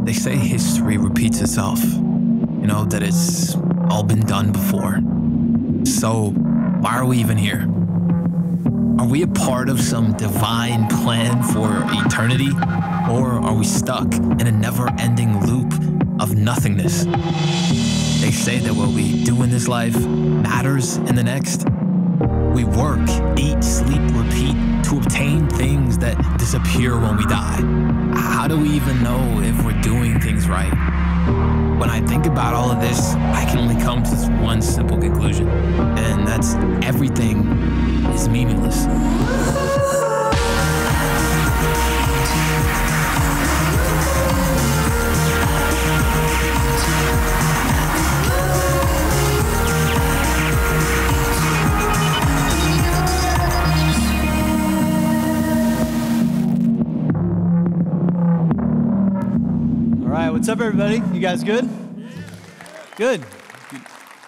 They say history repeats itself, that it's all been done before. So, why are we even here? Are we a part of some divine plan for eternity? Or are we stuck in a never-ending loop of nothingness? They say that what we do in this life matters in the next. We work, eat, sleep, repeat to obtain things that disappear when we die. How do we even know if we're doing things right? When I think about all of this, I can only come to this one simple conclusion, and that's everything is meaningless. What's up, everybody? You guys good? Good.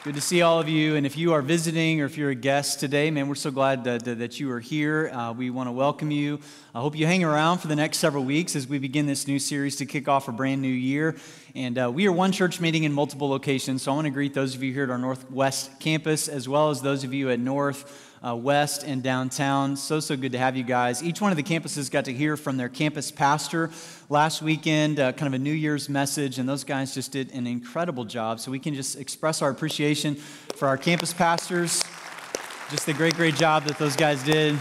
Good to see all of you. And if you are visiting or if you're a guest today, man, we're so glad that you are here. We want to welcome you. I hope you hang around for the next several weeks as we begin this new series to kick off a brand new year. And we are one church meeting in multiple locations. So I want to greet those of you here at our Northwest campus, as well as those of you at North, West, and downtown. So good to have you guys. Each one of the campuses got to hear from their campus pastor last weekend, kind of a New Year's message, and those guys just did an incredible job. So we can just express our appreciation for our campus pastors. Just the great job that those guys did.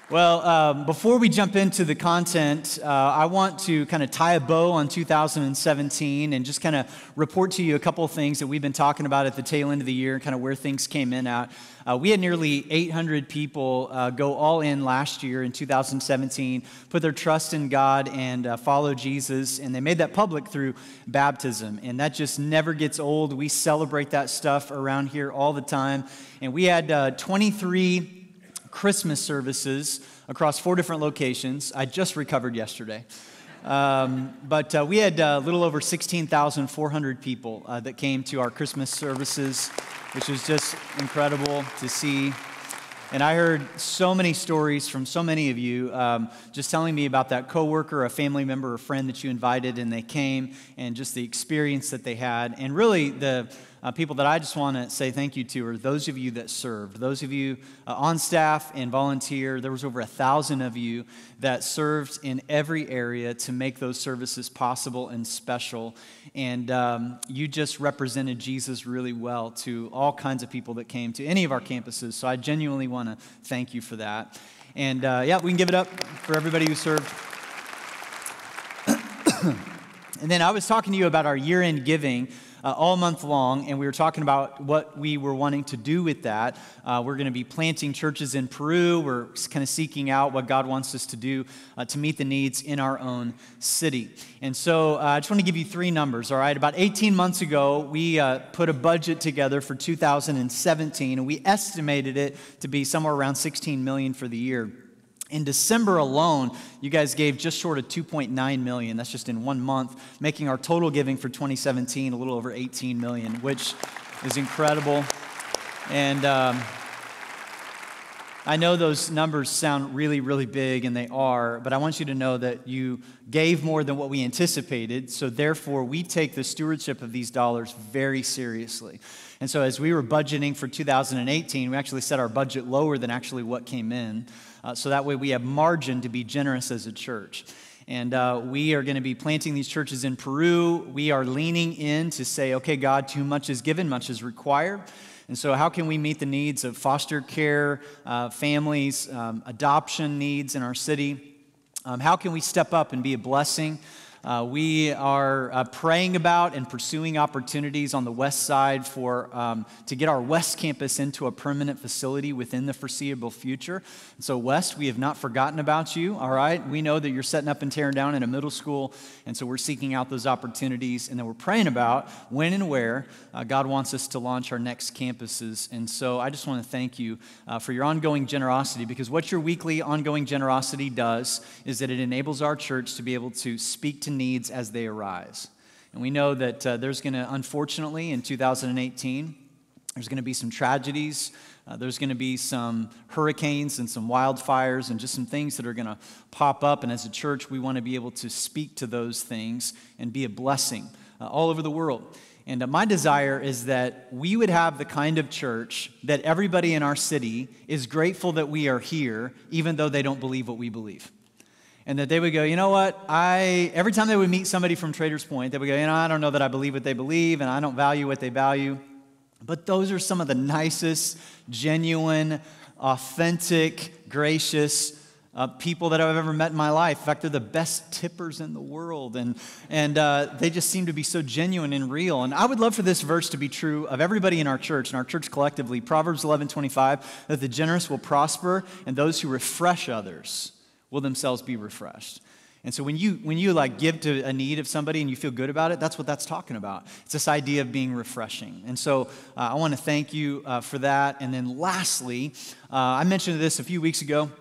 Well, before we jump into the content, I want to kind of tie a bow on 2017 and just kind of report to you a couple of things that we've been talking about at the tail end of the year and kind of where things came in at. We had nearly 800 people go all in last year in 2017, put their trust in God and follow Jesus, and they made that public through baptism, and that just never gets old. We celebrate that stuff around here all the time, and we had 23 Christmas services across 4 different locations. I just recovered yesterday. But we had a little over 16,400 people that came to our Christmas services, which was just incredible to see. And I heard so many stories from so many of you just telling me about that coworker, a family member, or friend that you invited, and they came, and just the experience that they had. And really, the people that I just want to say thank you to are those of you that served, those of you on staff and volunteer. There was over 1,000 of you that served in every area to make those services possible and special. And you just represented Jesus really well to all kinds of people that came to any of our campuses. So I genuinely want to thank you for that. And yeah, we can give it up for everybody who served. And then I was talking to you about our year-end giving all month long, and we were talking about what we were wanting to do with that. We're going to be planting churches in Peru. We're kind of seeking out what God wants us to do to meet the needs in our own city. And so I just want to give you 3 numbers, all right? About 18 months ago, we put a budget together for 2017, and we estimated it to be somewhere around $16 million for the year. In December alone, you guys gave just short of $2.9 million. That's just in 1 month, making our total giving for 2017 a little over $18 million, which is incredible. And I know those numbers sound really big, and they are, but I want you to know that you gave more than what we anticipated, so therefore we take the stewardship of these dollars very seriously. And so as we were budgeting for 2018, we actually set our budget lower than actually what came in, so that way we have margin to be generous as a church. And we are going to be planting these churches in Peru. We are leaning in to say, okay, God, too much is given, much is required. And so how can we meet the needs of foster care, families, adoption needs in our city? How can we step up and be a blessing? We are praying about and pursuing opportunities on the west side to get our West Campus into a permanent facility within the foreseeable future. And so West, we have not forgotten about you, all right? We know that you're setting up and tearing down in a middle school, and so we're seeking out those opportunities, and then we're praying about when and where God wants us to launch our next campuses. And so I just want to thank you for your ongoing generosity, because what your weekly ongoing generosity does is that it enables our church to be able to speak to needs as they arise. And we know that there's going to, unfortunately, in 2018, There's going to be some tragedies. There's going to be some hurricanes and some wildfires and just some things that are going to pop up. And as a church, we want to be able to speak to those things and be a blessing all over the world. And my desire is that we would have the kind of church that everybody in our city is grateful that we are here, even though they don't believe what we believe. And that they would go, you know what, every time they would meet somebody from Traders Point, they would go, I don't know that I believe what they believe, and I don't value what they value. But those are some of the nicest, genuine, authentic, gracious people that I've ever met in my life. In fact, they're the best tippers in the world, and they just seem to be so genuine and real. And I would love for this verse to be true of everybody in our church and our church collectively. Proverbs 11:25, that the generous will prosper, and those who refresh others will themselves be refreshed. And so when you like give to a need of somebody and you feel good about it, that's what that's talking about. It's this idea of being refreshing. And so I want to thank you for that. And then lastly, I mentioned this a few weeks ago,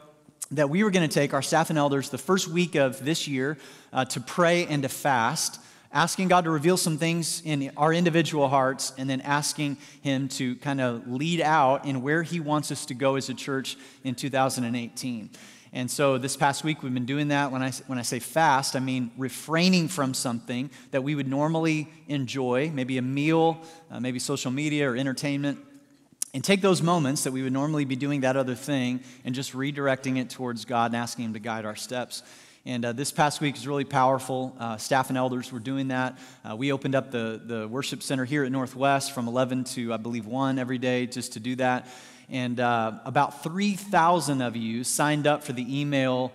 that we were going to take our staff and elders the first week of this year to pray and to fast, asking God to reveal some things in our individual hearts, and then asking Him to kind of lead out in where He wants us to go as a church in 2018. And so this past week, we've been doing that. When I say fast, I mean refraining from something that we would normally enjoy, maybe a meal, maybe social media or entertainment, and take those moments that we would normally be doing that other thing and just redirecting it towards God and asking Him to guide our steps. And this past week is really powerful. Staff and elders were doing that. We opened up the worship center here at Northwest from 11 to, I believe, 1 every day just to do that. And about 3,000 of you signed up for the email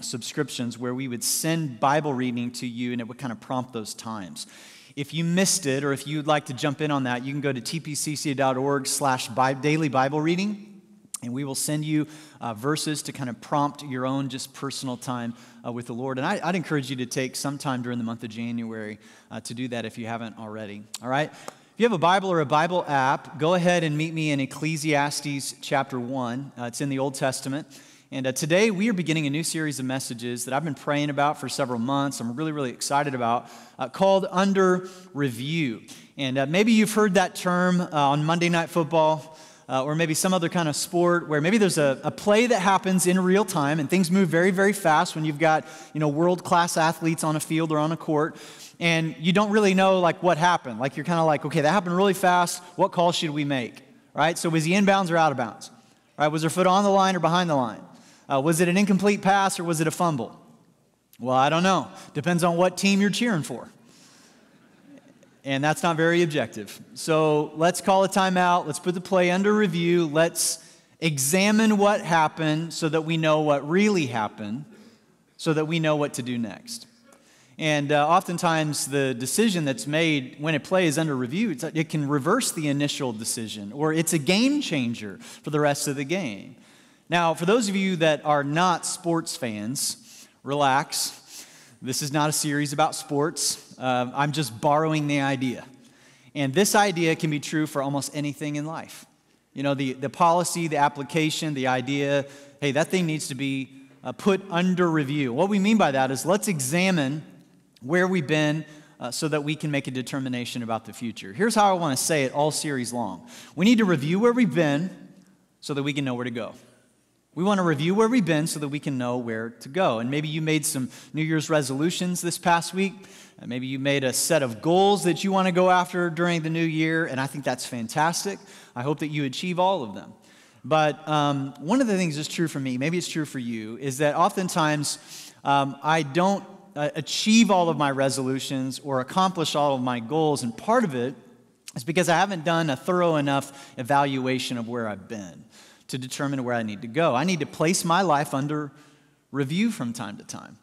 subscriptions where we would send Bible reading to you, and it would kind of prompt those times. If you missed it, or if you'd like to jump in on that, you can go to tpcc.org/daily Bible reading, and we will send you verses to kind of prompt your own just personal time with the Lord. And I'd encourage you to take some time during the month of January to do that if you haven't already. All right? If you have a Bible or a Bible app, go ahead and meet me in Ecclesiastes chapter 1. It's in the Old Testament. And today we are beginning a new series of messages that I've been praying about for several months. I'm really, really excited about, called Under Review. And maybe you've heard that term on Monday Night Football, or maybe some other kind of sport where maybe there's a play that happens in real time and things move very, very fast when you've got, world-class athletes on a field or on a court. And you don't really know, like, what happened. Like, you're kind of like, okay, that happened really fast. What call should we make, right? So was he inbounds or out of bounds? Right? Was their foot on the line or behind the line? Was it an incomplete pass or was it a fumble? Well, I don't know. Depends on what team you're cheering for. And that's not very objective. So let's call a timeout. Let's put the play under review. Let's examine what happened so that we know what really happened, so that we know what to do next. And oftentimes the decision that's made when a play is under review, it can reverse the initial decision, or it's a game changer for the rest of the game. Now, for those of you that are not sports fans, relax. This is not a series about sports. I'm just borrowing the idea. And this idea can be true for almost anything in life. The policy, the application, the idea, hey, that thing needs to be put under review. What we mean by that is let's examine where we've been so that we can make a determination about the future. Here's how I want to say it all series long. We need to review where we've been so that we can know where to go. We want to review where we've been so that we can know where to go. And maybe you made some New Year's resolutions this past week. Maybe you made a set of goals that you want to go after during the new year, and I think that's fantastic. I hope that you achieve all of them. But one of the things that's true for me, maybe it's true for you, is that oftentimes I don't achieve all of my resolutions or accomplish all of my goals, and part of it is because I haven't done a thorough enough evaluation of where I've been to determine where I need to go. I need to place my life under review from time to time.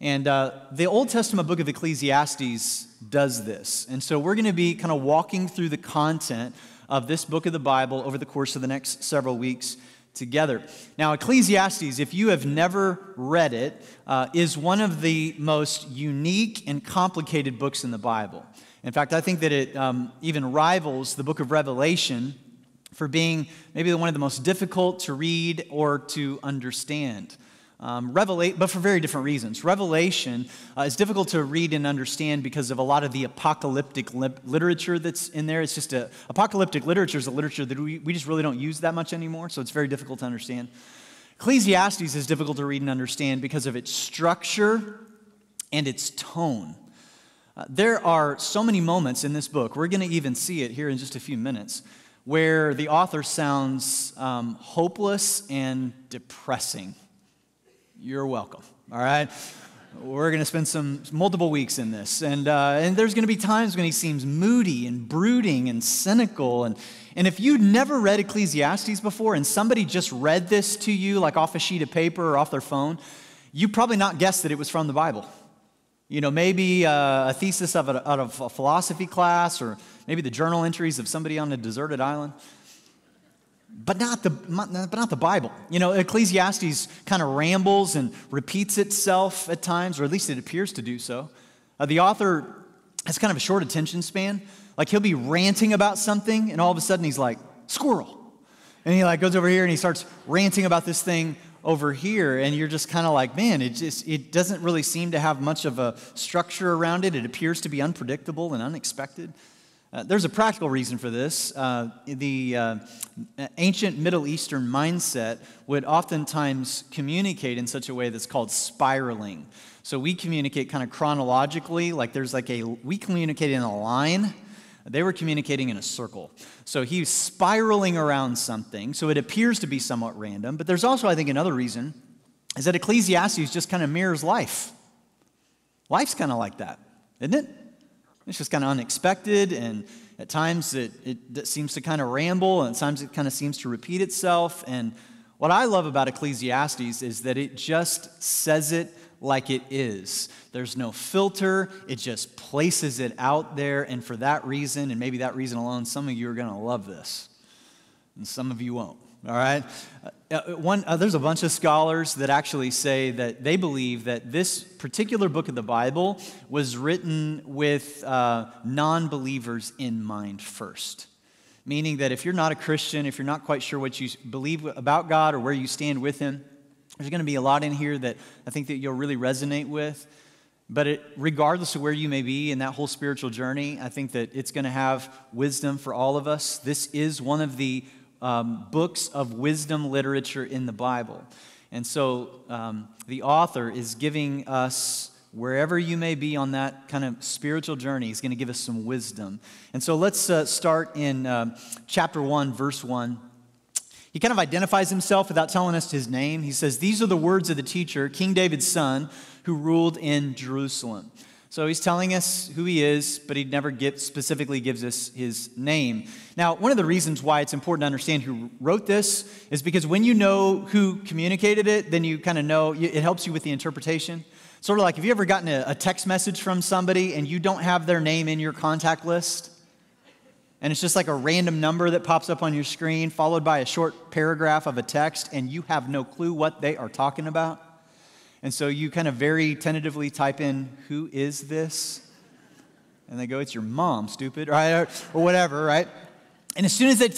And the Old Testament book of Ecclesiastes does this. And so we're going to be kind of walking through the content of this book of the Bible over the course of the next several weeks together. Now, Ecclesiastes, if you have never read it, is one of the most unique and complicated books in the Bible. In fact, I think that it even rivals the book of Revelation for being maybe one of the most difficult to read or to understand. But for very different reasons. Revelation is difficult to read and understand because of a lot of the apocalyptic literature that's in there. It's just apocalyptic literature is a literature that we just really don't use that much anymore, so it's very difficult to understand. Ecclesiastes is difficult to read and understand because of its structure and its tone. There are so many moments in this book, we're going to even see it here in just a few minutes, where the author sounds hopeless and depressing. You're welcome, all right? We're going to spend multiple weeks in this. And there's going to be times when he seems moody and brooding and cynical. And if you'd never read Ecclesiastes before and somebody just read this to you like off a sheet of paper or off their phone, you probably not guessed that it was from the Bible. You know, maybe a thesis out of a philosophy class, or maybe the journal entries of somebody on a deserted island. But not the Bible. You know, Ecclesiastes kind of rambles and repeats itself at times, or at least it appears to do so. The author has kind of a short attention span. Like he'll be ranting about something, and all of a sudden he's like, squirrel. And he like goes over here and he starts ranting about this thing over here, and you're just kind of like, man, it doesn't really seem to have much of a structure around it. It appears to be unpredictable and unexpected. There's a practical reason for this. The ancient Middle Eastern mindset would oftentimes communicate in such a way that's called spiraling. So we communicate kind of chronologically, like we communicate in a line. They were communicating in a circle. So he's spiraling around something, so it appears to be somewhat random. But there's also, I think, another reason, is that Ecclesiastes just kind of mirrors life. Life's kind of like that, isn't it? It's just kind of unexpected, and at times it seems to kind of ramble, and at times it kind of seems to repeat itself. And what I love about Ecclesiastes is that it just says it like it is. There's no filter. It just places it out there, and for that reason, and maybe that reason alone, some of you are going to love this, and some of you won't. All right? There's a bunch of scholars that actually say that they believe that this particular book of the Bible was written with non-believers in mind first. Meaning that if you're not a Christian, if you're not quite sure what you believe about God or where you stand with Him, there's going to be a lot in here that I think that you'll really resonate with. But regardless of where you may be in that whole spiritual journey, I think that it's going to have wisdom for all of us. This is one of the books of wisdom literature in the Bible. And so the author is giving us, wherever you may be on that kind of spiritual journey, he's going to give us some wisdom. And so let's start in chapter 1, verse 1. He kind of identifies himself without telling us his name. He says, "These are the words of the teacher, King David's son, who ruled in Jerusalem." So he's telling us who he is, but he never specifically gives us his name. Now, one of the reasons why it's important to understand who wrote this is because when you know who communicated it, then you kind of know, it helps you with the interpretation. Sort of like, have you ever gotten a text message from somebody and you don't have their name in your contact list? And it's just like a random number that pops up on your screen, followed by a short paragraph of a text, and you have no clue what they are talking about? And so you kind of very tentatively type in, "Who is this?" And they go, "It's your mom, stupid," right? Or whatever, right? And as soon as they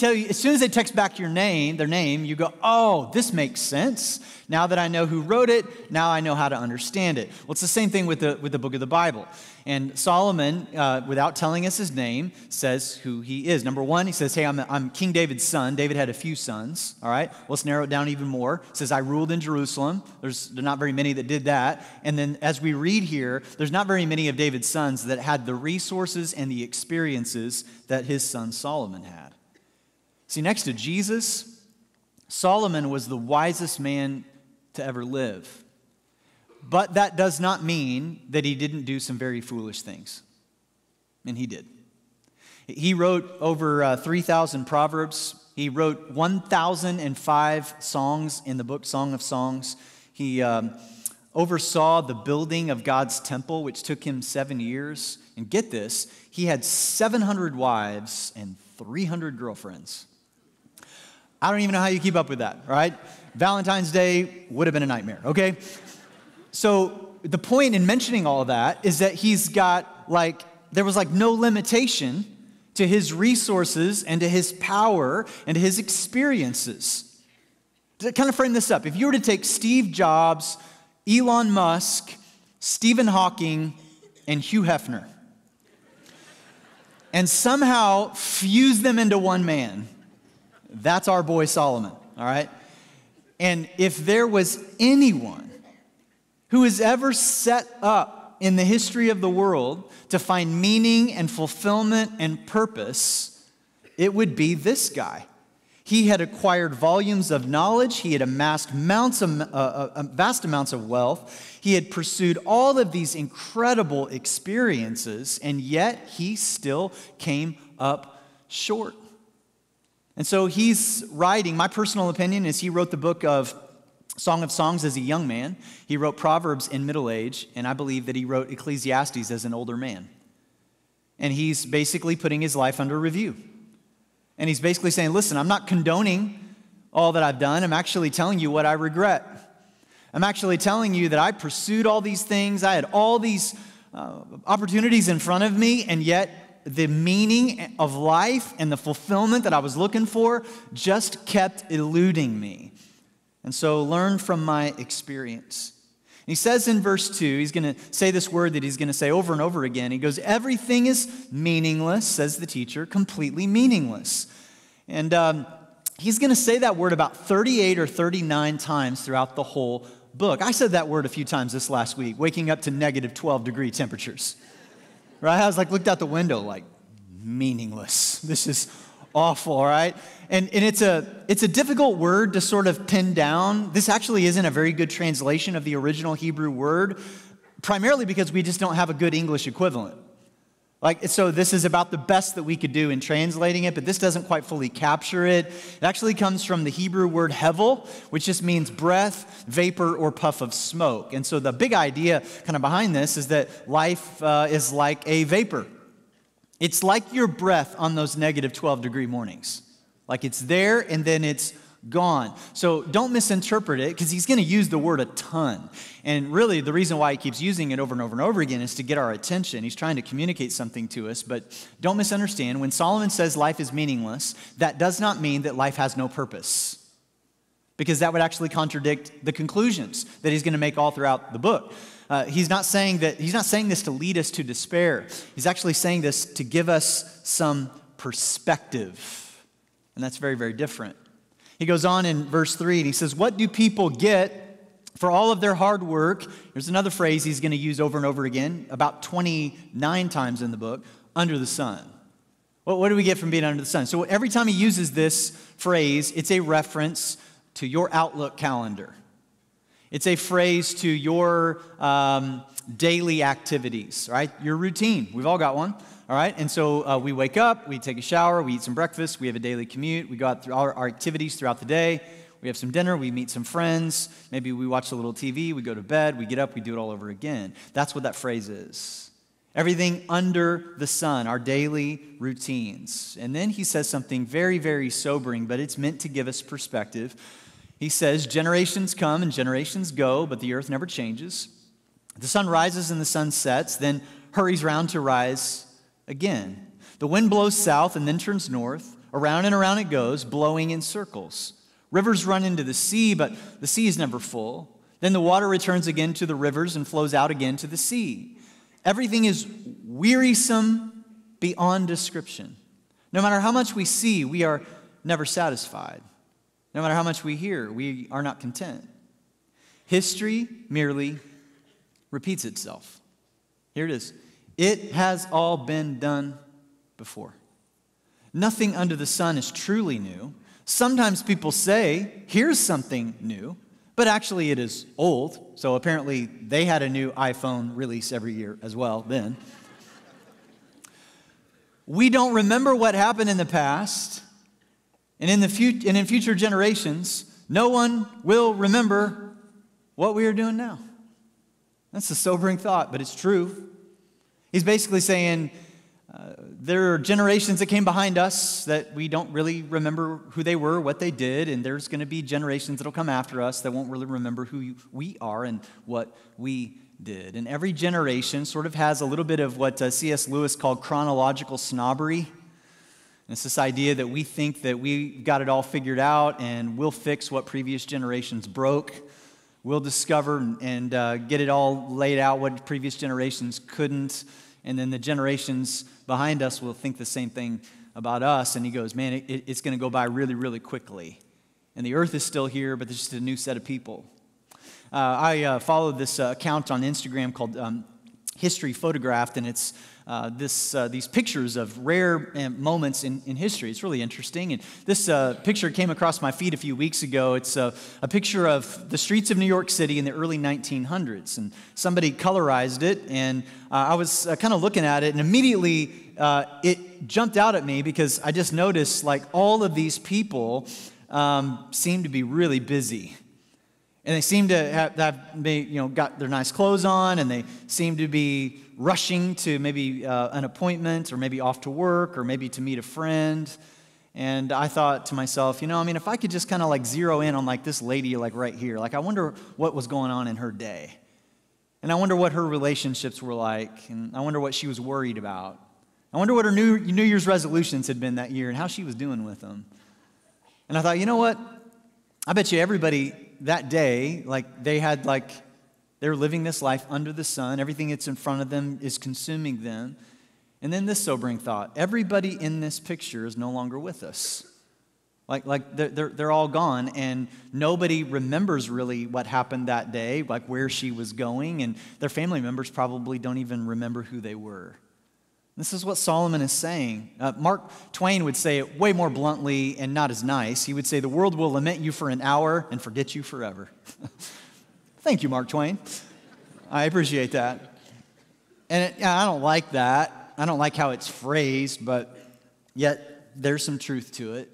text back their name, you go, "Oh, this makes sense. Now that I know who wrote it, now I know how to understand it." Well, it's the same thing with the book of the Bible. And Solomon, without telling us his name, says who he is. Number one, he says, "Hey, I'm King David's son." David had a few sons, all right? Let's narrow it down even more. It says, "I ruled in Jerusalem." There's not very many that did that. And then as we read here, there's not very many of David's sons that had the resources and the experiences that his son Solomon had. See, next to Jesus, Solomon was the wisest man to ever live. But that does not mean that he didn't do some very foolish things. And he did. He wrote over 3,000 Proverbs. He wrote 1,005 songs in the book Song of Songs. He oversaw the building of God's temple, which took him 7 years. And get this, he had 700 wives and 300 girlfriends. I don't even know how you keep up with that, right? Valentine's Day would have been a nightmare, okay? So the point in mentioning all of that is that he's got there was no limitation to his resources and to his power and to his experiences. to kind of frame this up, if you were to take Steve Jobs, Elon Musk, Stephen Hawking, and Hugh Hefner, and somehow fuse them into one man, that's our boy Solomon, all right? And if there was anyone who has ever set up in the history of the world to find meaning and fulfillment and purpose, it would be this guy. He had acquired volumes of knowledge. He had amassed vast amounts of wealth. He had pursued all of these incredible experiences, and yet he still came up short. And so he's writing, my personal opinion is he wrote the book of Song of Songs as a young man. He wrote Proverbs in middle age, and I believe that he wrote Ecclesiastes as an older man. And he's basically putting his life under review. And he's basically saying, listen, I'm not condoning all that I've done. I'm actually telling you what I regret. I'm actually telling you that I pursued all these things. I had all these opportunities in front of me, and yet the meaning of life and the fulfillment that I was looking for just kept eluding me. And so learn from my experience. And he says in verse 2, he's going to say this word that he's going to say over and over again. He goes, everything is meaningless, says the teacher, completely meaningless. And he's going to say that word about 38 or 39 times throughout the whole book. I said that word a few times this last week, waking up to negative 12-degree temperatures. Right? I was like, looked out the window like, meaningless. This is awful, all right? And it's a difficult word to sort of pin down. This actually isn't a very good translation of the original Hebrew word, primarily because we just don't have a good English equivalent. So this is about the best that we could do in translating it, but this doesn't quite fully capture it. It actually comes from the Hebrew word hevel, which just means breath, vapor, or puff of smoke. And so the big idea kind of behind this is that life is like a vapor. It's like your breath on those negative 12-degree mornings. Like it's there and then it's gone. So don't misinterpret it, because he's going to use the word a ton. And really the reason why he keeps using it over and over and over again is to get our attention. He's trying to communicate something to us, but don't misunderstand. When Solomon says life is meaningless, that does not mean that life has no purpose, because that would actually contradict the conclusions that he's going to make all throughout the book. He's not saying this to lead us to despair. He's actually saying this to give us some perspective. And that's very, very different. He goes on in verse 3 and he says, what do people get for all of their hard work? There's another phrase he's going to use over and over again, about 29 times in the book, under the sun. What do we get from being under the sun? So every time he uses this phrase, it's a reference to your Outlook calendar. It's a phrase to your daily activities, right? Your routine. We've all got one. All right, and so we wake up, we take a shower, we eat some breakfast, we have a daily commute, we go out through our activities throughout the day, we have some dinner, we meet some friends, maybe we watch a little TV, we go to bed, we get up, we do it all over again. That's what that phrase is. Everything under the sun, our daily routines. And then he says something very, very sobering, but it's meant to give us perspective. He says, generations come and generations go, but the earth never changes. The sun rises and the sun sets, then hurries round to rise again. The wind blows south and then turns north. Around and around it goes, blowing in circles. Rivers run into the sea, but the sea is never full. Then the water returns again to the rivers and flows out again to the sea. Everything is wearisome beyond description. No matter how much we see, we are never satisfied. No matter how much we hear, we are not content. History merely repeats itself. Here it is. It has all been done before. Nothing under the sun is truly new. Sometimes people say, here's something new, but actually it is old. So apparently they had a new iPhone release every year as well then. We don't remember what happened in the past, and in future generations, no one will remember what we are doing now. That's a sobering thought, but it's true. He's basically saying there are generations that came behind us that we don't really remember who they were, what they did, and there's going to be generations that will come after us that won't really remember who we are and what we did. And every generation sort of has a little bit of what C.S. Lewis called chronological snobbery. And it's this idea that we think that we got it all figured out and we'll fix what previous generations broke. We'll discover and get it all laid out what previous generations couldn't. And then the generations behind us will think the same thing about us. And he goes, man, it's going to go by really, really quickly. And the earth is still here, but there's just a new set of people. I followed this account on Instagram called History Photographed, and it's these pictures of rare moments in history. It's really interesting. And this picture came across my feed a few weeks ago. It's a picture of the streets of New York City in the early 1900s. And somebody colorized it, and I was kind of looking at it, and immediately it jumped out at me because I just noticed like all of these people seem to be really busy. And they seem to have got their nice clothes on, and they seem to be rushing to maybe an appointment, or maybe off to work, or maybe to meet a friend. And I thought to myself, if I could just kind of like zero in on like this lady like right here, like I wonder what was going on in her day. And I wonder what her relationships were like, and I wonder what she was worried about. I wonder what her New Year's resolutions had been that year and how she was doing with them. And I thought, you know what? I bet you everybody that day, they're living this life under the sun. Everything that's in front of them is consuming them. And then this sobering thought: everybody in this picture is no longer with us. They're all gone, and nobody remembers really what happened that day, like where she was going, and their family members probably don't even remember who they were. This is what Solomon is saying. Mark Twain would say it way more bluntly and not as nice. He would say, the world will lament you for an hour and forget you forever. Thank you, Mark Twain. I appreciate that. And I don't like that. I don't like how it's phrased, but yet there's some truth to it.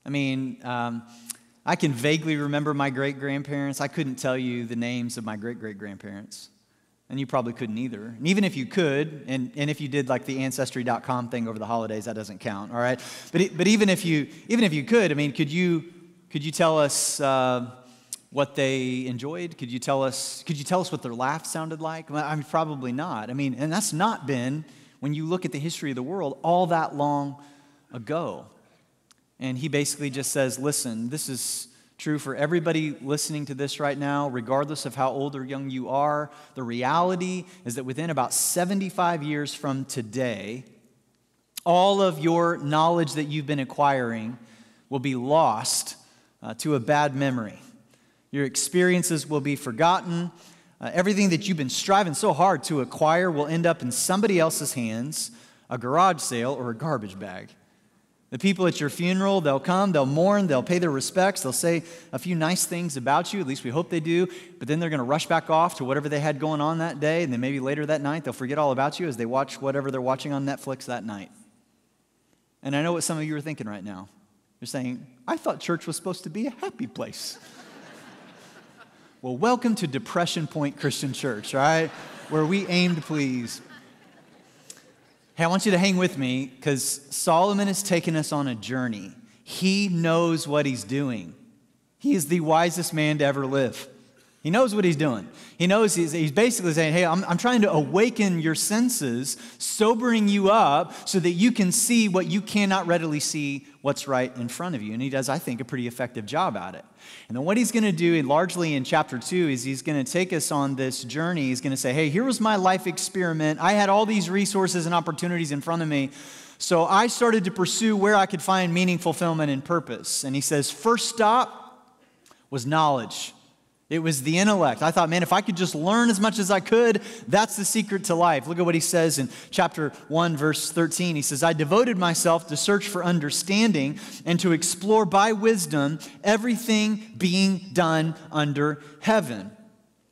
I can vaguely remember my great-grandparents. I couldn't tell you the names of my great-great-grandparents. And you probably couldn't either. And even if you could, and if you did like the Ancestry.com thing over the holidays, that doesn't count, all right? But even if you could, could you tell us what they enjoyed? Could you tell us what their laugh sounded like? Probably not. And that's not been, when you look at the history of the world, all that long ago. And he basically just says, listen, this is true for everybody listening to this right now, regardless of how old or young you are. The reality is that within about 75 years from today, all of your knowledge that you've been acquiring will be lost to a bad memory. Your experiences will be forgotten. Everything that you've been striving so hard to acquire will end up in somebody else's hands, a garage sale, or a garbage bag. The people at your funeral, they'll come, they'll mourn, they'll pay their respects, they'll say a few nice things about you, at least we hope they do, but then they're going to rush back off to whatever they had going on that day, and then maybe later that night they'll forget all about you as they watch whatever they're watching on Netflix that night. And I know what some of you are thinking right now. You're saying, I thought church was supposed to be a happy place. Well, welcome to Depression Point Christian Church, all right, where we aim to please. Hey, I want you to hang with me because Solomon has taken us on a journey. He knows what he's doing. He is the wisest man to ever live. He knows what he's doing. He knows he's basically saying, hey, I'm trying to awaken your senses, sobering you up so that you can see what you cannot readily see what's right in front of you. And he does, I think, a pretty effective job at it. And then what he's going to do largely in chapter 2 is he's going to take us on this journey. He's going to say, hey, here was my life experiment. I had all these resources and opportunities in front of me. So I started to pursue where I could find meaning, fulfillment, and purpose. And he says, first stop was knowledge. It was the intellect. I thought, man, if I could just learn as much as I could, that's the secret to life. Look at what he says in chapter 1, verse 13. He says, I devoted myself to search for understanding and to explore by wisdom everything being done under heaven.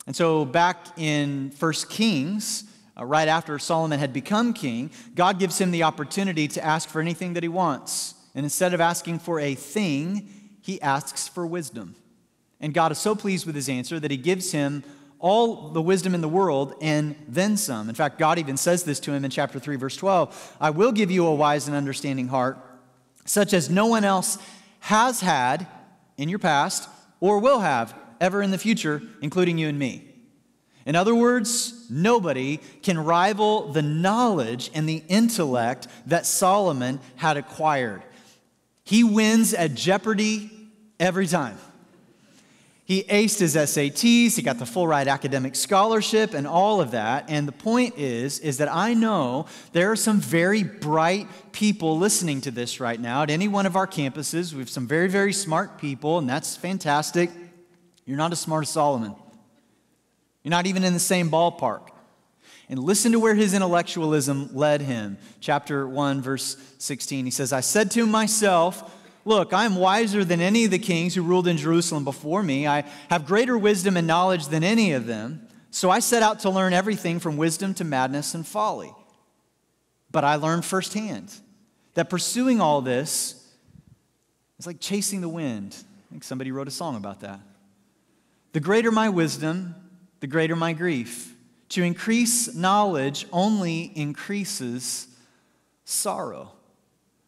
And so back in 1 Kings, right after Solomon had become king, God gives him the opportunity to ask for anything that he wants. And instead of asking for a thing, he asks for wisdom. And God is so pleased with his answer that he gives him all the wisdom in the world and then some. In fact, God even says this to him in chapter 3, verse 12. I will give you a wise and understanding heart, such as no one else has had in your past or will have ever in the future, including you and me. In other words, nobody can rival the knowledge and the intellect that Solomon had acquired. He wins at Jeopardy every time. He aced his SATs, he got the full ride academic scholarship and all of that. And the point is that I know there are some very bright people listening to this right now at any one of our campuses. We have some very, very smart people, and that's fantastic. You're not as smart as Solomon. You're not even in the same ballpark. And listen to where his intellectualism led him. Chapter 1, verse 16, he says, I said to myself, look, I am wiser than any of the kings who ruled in Jerusalem before me. I have greater wisdom and knowledge than any of them. So I set out to learn everything from wisdom to madness and folly. But I learned firsthand that pursuing all this is like chasing the wind. I think somebody wrote a song about that. The greater my wisdom, the greater my grief. To increase knowledge only increases sorrow.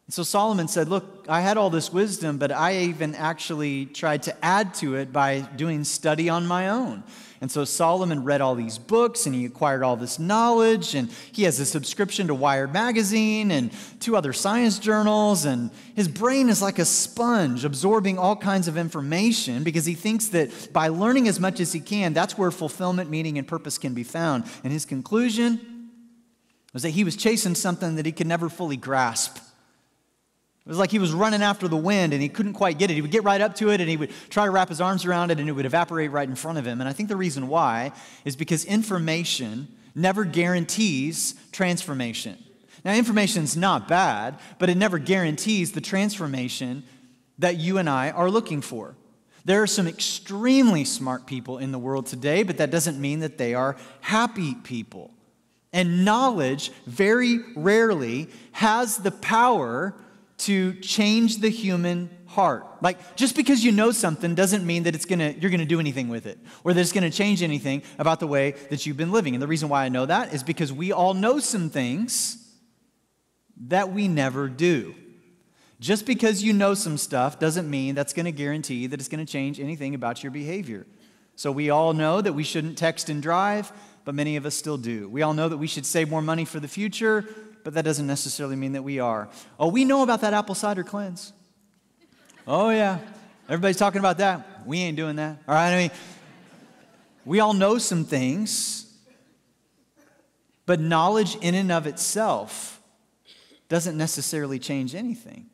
And so Solomon said, look, I had all this wisdom, but I even actually tried to add to it by doing study on my own. And so Solomon read all these books, and he acquired all this knowledge, and he has a subscription to Wired magazine and 2 other science journals, and his brain is like a sponge absorbing all kinds of information because he thinks that by learning as much as he can, that's where fulfillment, meaning, and purpose can be found. And his conclusion was that he was chasing something that he could never fully grasp. It was like he was running after the wind and he couldn't quite get it. He would get right up to it and he would try to wrap his arms around it and it would evaporate right in front of him. And I think the reason why is because information never guarantees transformation. Now, information's not bad, but it never guarantees the transformation that you and I are looking for. There are some extremely smart people in the world today, but that doesn't mean that they are happy people. And knowledge very rarely has the power to change the human heart. Like, just because you know something doesn't mean that you're gonna do anything with it, or that it's gonna change anything about the way that you've been living. And the reason why I know that is because we all know some things that we never do. Just because you know some stuff doesn't mean that's gonna guarantee that it's gonna change anything about your behavior. So we all know that we shouldn't text and drive, but many of us still do. We all know that we should save more money for the future, but that doesn't necessarily mean that we are. Oh, we know about that apple cider cleanse. Oh, yeah. Everybody's talking about that. We ain't doing that. All right, I mean, we all know some things, but knowledge in and of itself doesn't necessarily change anything.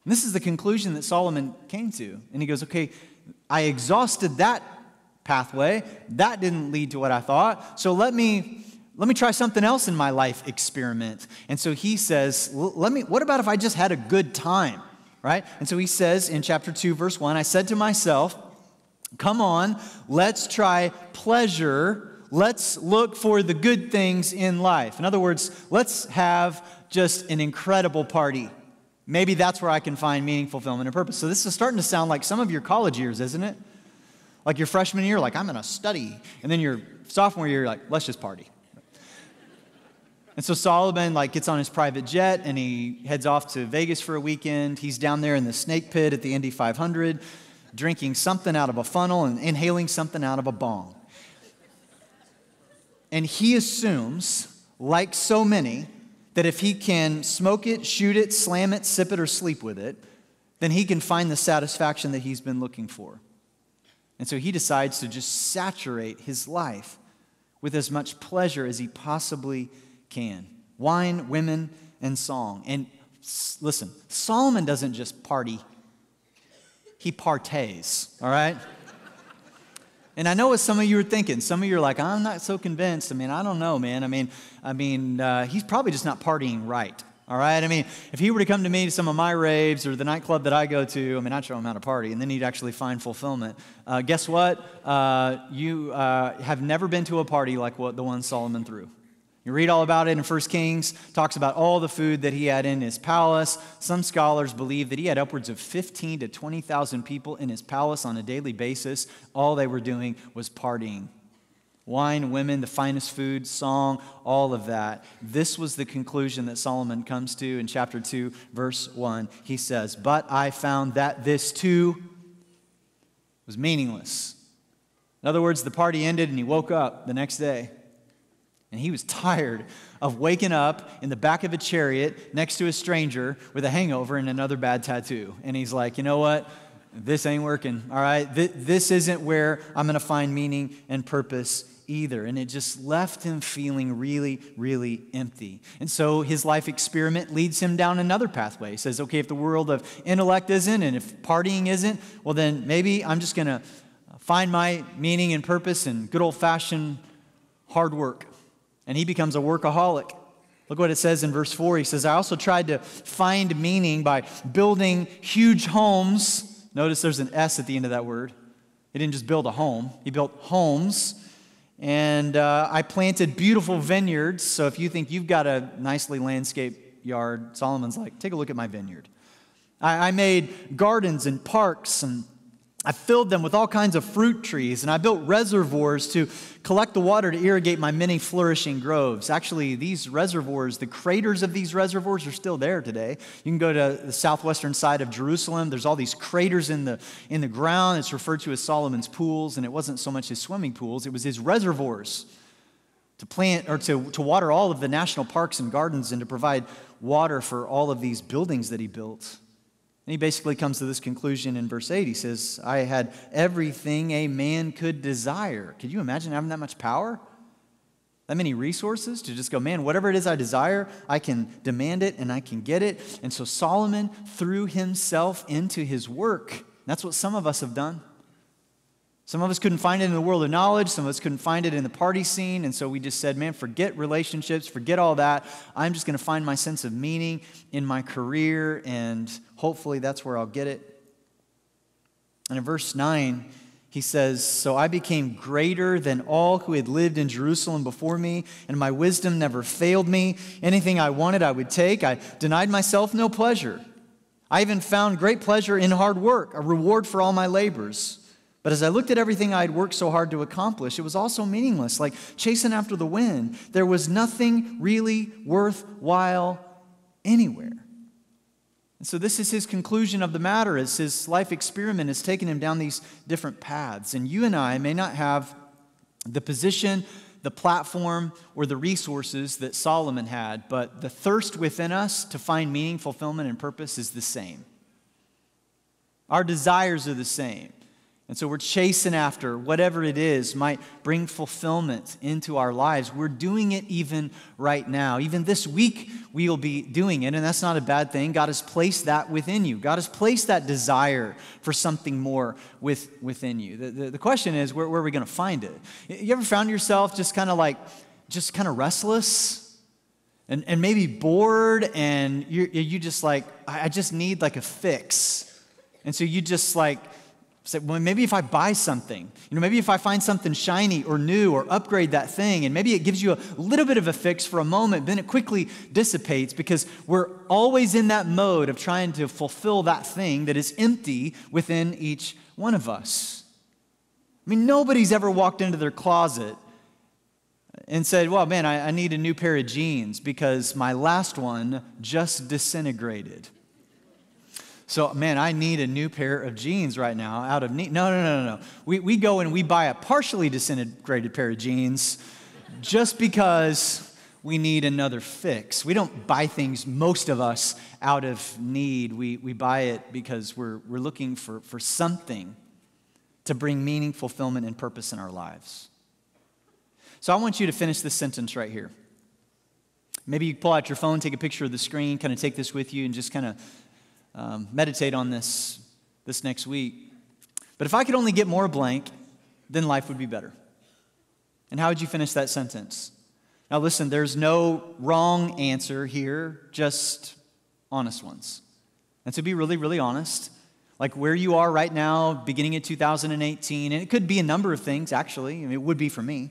And this is the conclusion that Solomon came to. And he goes, okay, I exhausted that pathway. That didn't lead to what I thought. So let me try something else in my life experiment. And so he says, what about if I just had a good time, right? And so he says in chapter 2, verse 1, I said to myself, come on, let's try pleasure. Let's look for the good things in life. In other words, let's have just an incredible party. Maybe that's where I can find meaning, fulfillment, and purpose. So this is starting to sound like some of your college years, isn't it? Like your freshman year, like I'm going to study. And then your sophomore year, you're like, let's just party. And so Solomon gets on his private jet and he heads off to Vegas for a weekend. He's down there in the snake pit at the Indy 500, drinking something out of a funnel and inhaling something out of a bong. And he assumes, like so many, that if he can smoke it, shoot it, slam it, sip it, or sleep with it, then he can find the satisfaction that he's been looking for. And so he decides to just saturate his life with as much pleasure as he possibly can. Wine, women, and song. And listen, Solomon doesn't just party. He partays, all right? And I know what some of you are thinking. Some of you are like, I'm not so convinced. I mean, I don't know, man. I mean, he's probably just not partying right, all right? I mean, if he were to come to me to some of my raves or the nightclub that I go to, I'd show him how to party, and then he'd actually find fulfillment. Guess what? You have never been to a party like the one Solomon threw. You read all about it in 1 Kings, talks about all the food that he had in his palace. Some scholars believe that he had upwards of 15 to 20,000 people in his palace on a daily basis. All they were doing was partying. Wine, women, the finest food, song, all of that. This was the conclusion that Solomon comes to in chapter 2, verse 1. He says, but I found that this too was meaningless. In other words, the party ended and he woke up the next day. And he was tired of waking up in the back of a chariot next to a stranger with a hangover and another bad tattoo. And he's like, you know what? This ain't working, all right? This isn't where I'm going to find meaning and purpose either. And it just left him feeling really, really empty. And so his life experiment leads him down another pathway. He says, okay, if the world of intellect isn't and if partying isn't, well, then maybe I'm just going to find my meaning and purpose in good old-fashioned hard work. And he becomes a workaholic. Look what it says in verse 4. He says, I also tried to find meaning by building huge homes. Notice there's an S at the end of that word. He didn't just build a home. He built homes. And I planted beautiful vineyards. So if you think you've got a nicely landscaped yard, Solomon's like, take a look at my vineyard. I made gardens and parks, and I filled them with all kinds of fruit trees, and I built reservoirs to collect the water to irrigate my many flourishing groves. Actually, these reservoirs, the craters of these reservoirs are still there today. You can go to the southwestern side of Jerusalem. There's all these craters in the ground. It's referred to as Solomon's pools, and it wasn't so much his swimming pools. It was his reservoirs to plant or to water all of the national parks and gardens and to provide water for all of these buildings that he built. And he basically comes to this conclusion in verse 8. He says, I had everything a man could desire. Could you imagine having that much power? That many resources to just go, man, whatever it is I desire, I can demand it and I can get it. And so Solomon threw himself into his work. That's what some of us have done. Some of us couldn't find it in the world of knowledge. Some of us couldn't find it in the party scene. And so we just said, man, forget relationships, forget all that. I'm just going to find my sense of meaning in my career, and hopefully that's where I'll get it. And in verse 9, he says, so I became greater than all who had lived in Jerusalem before me, and my wisdom never failed me. Anything I wanted, I would take. I denied myself no pleasure. I even found great pleasure in hard work, a reward for all my labors. But as I looked at everything I had worked so hard to accomplish, it was also meaningless, like chasing after the wind. There was nothing really worthwhile anywhere. And so this is his conclusion of the matter, as his life experiment has taken him down these different paths. And you and I may not have the position, the platform, or the resources that Solomon had, but the thirst within us to find meaning, fulfillment, and purpose is the same. Our desires are the same. And so we're chasing after whatever it is might bring fulfillment into our lives. We're doing it even right now. Even this week, we will be doing it, and that's not a bad thing. God has placed that within you. God has placed that desire for something more within you. The question is, where are we going to find it? You ever found yourself just kind of restless and maybe bored, and you just like, I just need like a fix. And so you just like, say, well, maybe if I buy something, maybe if I find something shiny or new or upgrade that thing, and maybe it gives you a little bit of a fix for a moment, then it quickly dissipates because we're always in that mode of trying to fulfill that thing that is empty within each one of us. I mean, nobody's ever walked into their closet and said, well, man, I need a new pair of jeans because my last one just disintegrated. So, man, I need a new pair of jeans right now out of need. No. We go and we buy a partially disintegrated pair of jeans just because we need another fix. We don't buy things, most of us, out of need. We buy it because we're looking for something to bring meaning, fulfillment, and purpose in our lives. So I want you to finish this sentence right here. Maybe you pull out your phone, take a picture of the screen, kind of take this with you and just kind of meditate on this next week. But if I could only get more blank, then life would be better. And how would you finish that sentence? Now listen, there's no wrong answer here, just honest ones. And to be really, really honest, like where you are right now, beginning of 2018, and it could be a number of things, actually. I mean, it would be for me.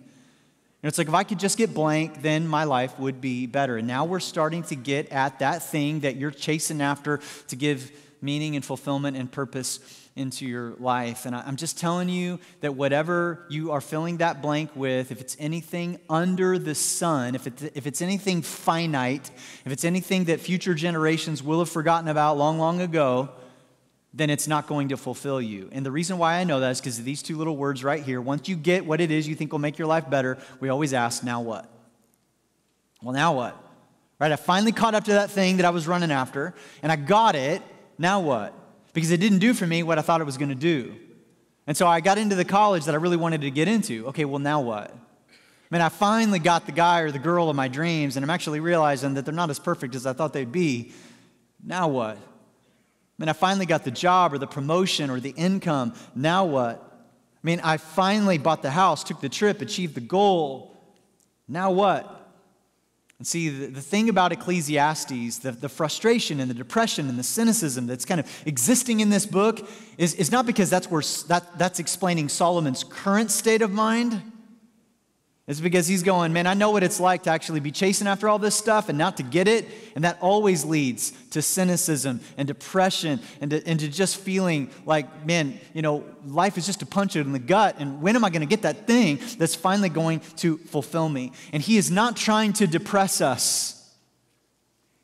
And it's like, if I could just get blank, then my life would be better. And now we're starting to get at that thing that you're chasing after to give meaning and fulfillment and purpose into your life. And I'm just telling you that whatever you are filling that blank with, if it's anything under the sun, if it's anything finite, if it's anything that future generations will have forgotten about long, long ago, then it's not going to fulfill you. And the reason why I know that is because of these two little words right here. Once you get what it is you think will make your life better, we always ask, now what? Well, now what? Right? I finally caught up to that thing that I was running after, and I got it. Now what? Because it didn't do for me what I thought it was going to do. And so I got into the college that I really wanted to get into. Okay, well, now what? Man, I finally got the guy or the girl of my dreams, and I'm actually realizing that they're not as perfect as I thought they'd be. Now what? Man, I finally got the job or the promotion or the income. Now what? Man, I finally bought the house, took the trip, achieved the goal. Now what? And see, the thing about Ecclesiastes, the frustration and the depression and the cynicism that's kind of existing in this book is not because that's explaining Solomon's current state of mind. It's because he's going, man, I know what it's like to actually be chasing after all this stuff and not to get it. And that always leads to cynicism and depression and to just feeling like, man, life is just a punch in the gut. And when am I going to get that thing that's finally going to fulfill me? And he is not trying to depress us.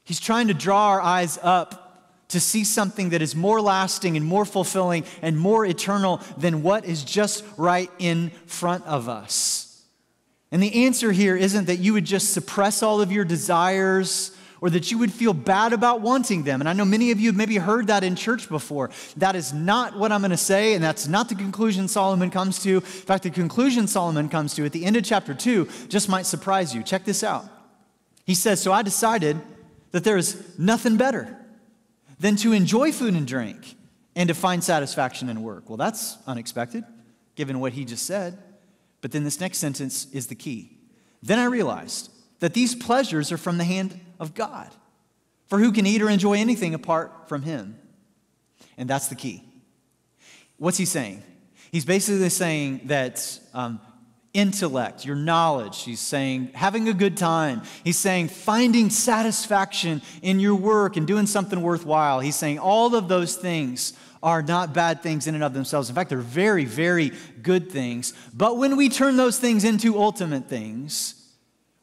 He's trying to draw our eyes up to see something that is more lasting and more fulfilling and more eternal than what is just right in front of us. And the answer here isn't that you would just suppress all of your desires or that you would feel bad about wanting them. And I know many of you have maybe heard that in church before. That is not what I'm going to say, and that's not the conclusion Solomon comes to. In fact, the conclusion Solomon comes to at the end of chapter 2 just might surprise you. Check this out. He says, so I decided that there is nothing better than to enjoy food and drink and to find satisfaction in work. Well, that's unexpected, given what he just said. But then this next sentence is the key. Then I realized that these pleasures are from the hand of God. For who can eat or enjoy anything apart from him? And that's the key. What's he saying? He's basically saying that intellect, your knowledge. He's saying having a good time. He's saying finding satisfaction in your work and doing something worthwhile. He's saying all of those things are not bad things in and of themselves. In fact, they're very, very good things. But when we turn those things into ultimate things,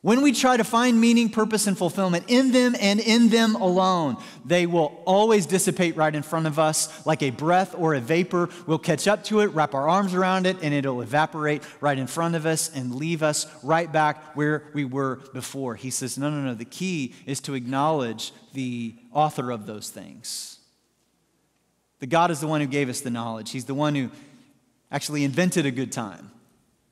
when we try to find meaning, purpose, and fulfillment in them and in them alone, they will always dissipate right in front of us like a breath or a vapor. We'll catch up to it, wrap our arms around it, and it'll evaporate right in front of us and leave us right back where we were before. He says, no. The key is to acknowledge the author of those things. The God is the one who gave us the knowledge. He's the one who actually invented a good time.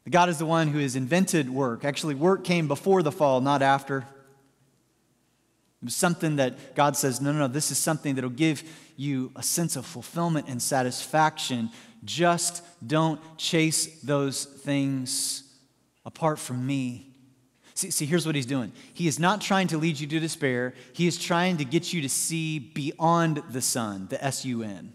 The God is the one who has invented work. Actually, work came before the fall, not after. It was something that God says, no, this is something that will give you a sense of fulfillment and satisfaction. Just don't chase those things apart from me. See, here's what he's doing. He is not trying to lead you to despair. He is trying to get you to see beyond the sun, the S-U-N.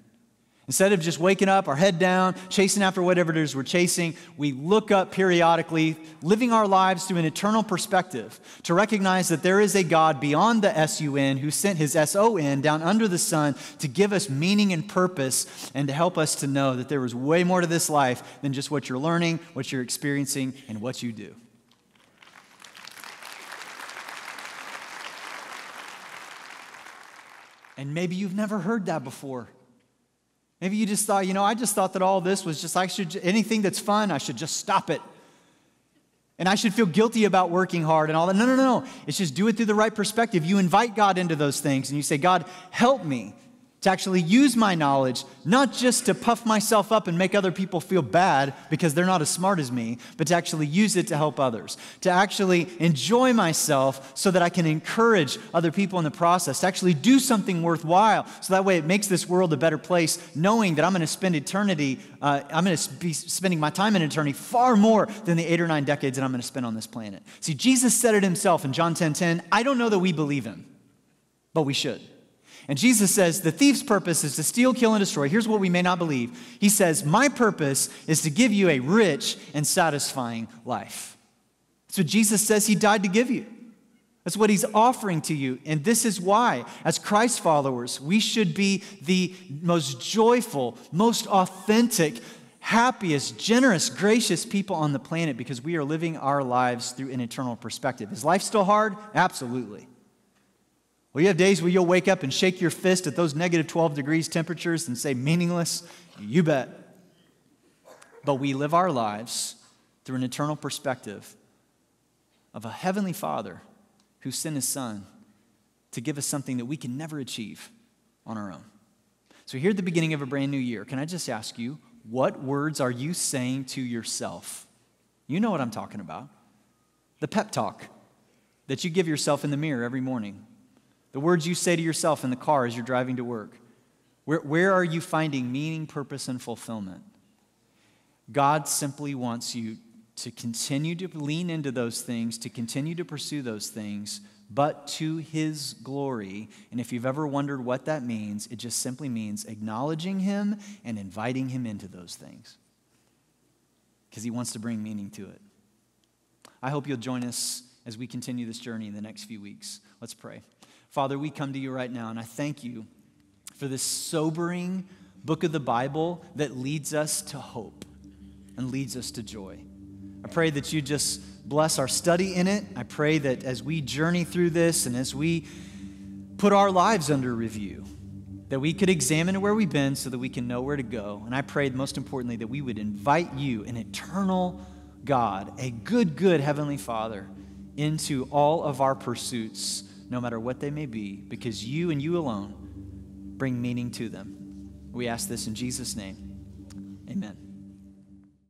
Instead of just waking up, our head down, chasing after whatever it is we're chasing, we look up periodically, living our lives through an eternal perspective to recognize that there is a God beyond the S-U-N who sent his S-O-N down under the sun to give us meaning and purpose and to help us to know that there is way more to this life than just what you're learning, what you're experiencing, and what you do. And maybe you've never heard that before. Maybe you just thought, I just thought that all this was just, anything that's fun, I should just stop it. And I should feel guilty about working hard and all that. No. It's just do it through the right perspective. You invite God into those things and you say, God, help me to actually use my knowledge, not just to puff myself up and make other people feel bad because they're not as smart as me, but to actually use it to help others, to actually enjoy myself so that I can encourage other people in the process, to actually do something worthwhile so that way it makes this world a better place, knowing that I'm going to spend eternity, I'm going to be spending my time in eternity far more than the 8 or 9 decades that I'm going to spend on this planet. See, Jesus said it himself in John 10:10. I don't know that we believe him, but we should. And Jesus says, the thief's purpose is to steal, kill, and destroy. Here's what we may not believe. He says, my purpose is to give you a rich and satisfying life. That's what Jesus says he died to give you. That's what he's offering to you. And this is why, as Christ followers, we should be the most joyful, most authentic, happiest, generous, gracious people on the planet because we are living our lives through an eternal perspective. Is life still hard? Absolutely. Will you have days where you'll wake up and shake your fist at those negative 12 degrees temperatures and say, meaningless? You bet. But we live our lives through an eternal perspective of a heavenly Father who sent his Son to give us something that we can never achieve on our own. So here at the beginning of a brand new year, can I just ask you, what words are you saying to yourself? You know what I'm talking about. The pep talk that you give yourself in the mirror every morning. The words you say to yourself in the car as you're driving to work. Where are you finding meaning, purpose, and fulfillment? God simply wants you to continue to lean into those things, to continue to pursue those things, but to his glory. And if you've ever wondered what that means, it just simply means acknowledging him and inviting him into those things. Because he wants to bring meaning to it. I hope you'll join us as we continue this journey in the next few weeks. Let's pray. Father, we come to you right now, and I thank you for this sobering book of the Bible that leads us to hope and leads us to joy. I pray that you just bless our study in it. I pray that as we journey through this and as we put our lives under review, that we could examine where we've been so that we can know where to go. And I prayed, most importantly, that we would invite you, an eternal God, a good Heavenly Father, into all of our pursuits, no matter what they may be, because you and you alone bring meaning to them. We ask this in Jesus' name. Amen.